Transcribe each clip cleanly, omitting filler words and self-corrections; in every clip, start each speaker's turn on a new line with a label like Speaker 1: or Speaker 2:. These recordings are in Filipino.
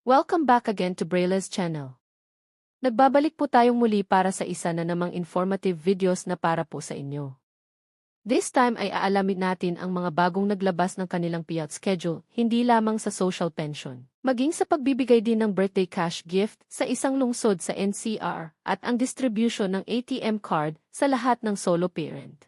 Speaker 1: Welcome back again to Brayla's channel. Nagbabalik po tayong muli para sa isa na namang informative videos na para po sa inyo. This time ay aalamin natin ang mga bagong naglabas ng kanilang payout schedule, hindi lamang sa social pension, maging sa pagbibigay din ng birthday cash gift sa isang lungsod sa NCR at ang distribution ng ATM card sa lahat ng solo parent.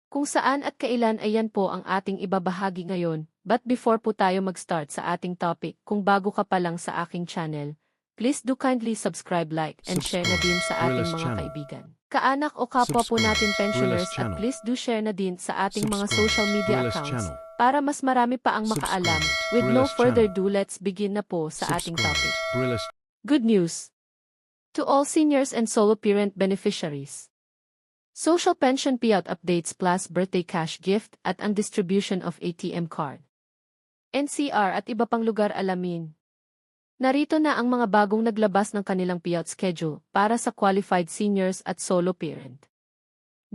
Speaker 1: Kung saan at kailan ay yan po ang ating ibabahagi ngayon, but before po tayo mag-start sa ating topic, kung bago ka pa lang sa aking channel, please do kindly subscribe, like, and share na din sa ating mga kaibigan, kaanak o kapwa po natin pensioners at please do share na din sa ating mga social media accounts para mas marami pa ang makaalam. With no further ado, let's begin na po sa ating topic. Good news to all seniors and solo parent beneficiaries. Social pension payout updates plus birthday cash gift at ang distribution of ATM card. NCR at iba pang lugar alamin. Narito na ang mga bagong naglabas ng kanilang payout schedule para sa qualified seniors at solo parent.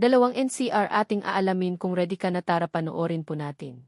Speaker 1: Dalawang NCR ating aalamin, kung ready ka na, tara panoorin po natin.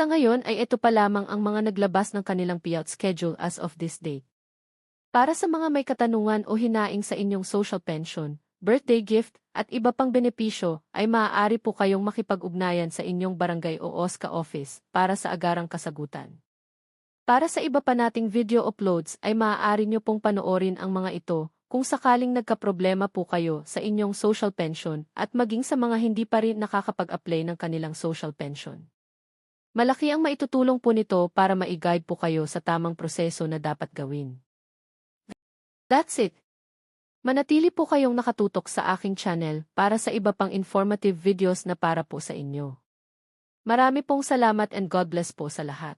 Speaker 1: Sa ngayon ay ito pa lamang ang mga naglabas ng kanilang payout schedule as of this date. Para sa mga may katanungan o hinaing sa inyong social pension, birthday gift, at iba pang benepisyo, ay maaari po kayong makipag-ugnayan sa inyong barangay o OSCA office para sa agarang kasagutan. Para sa iba pa nating video uploads ay maaari nyo pong panoorin ang mga ito kung sakaling nagkaproblema po kayo sa inyong social pension at maging sa mga hindi pa rin nakakapag-apply ng kanilang social pension. Malaki ang maitutulong po nito para ma-guide po kayo sa tamang proseso na dapat gawin. That's it. Manatili po kayong nakatutok sa aking channel para sa iba pang informative videos na para po sa inyo. Marami pong salamat and God bless po sa lahat.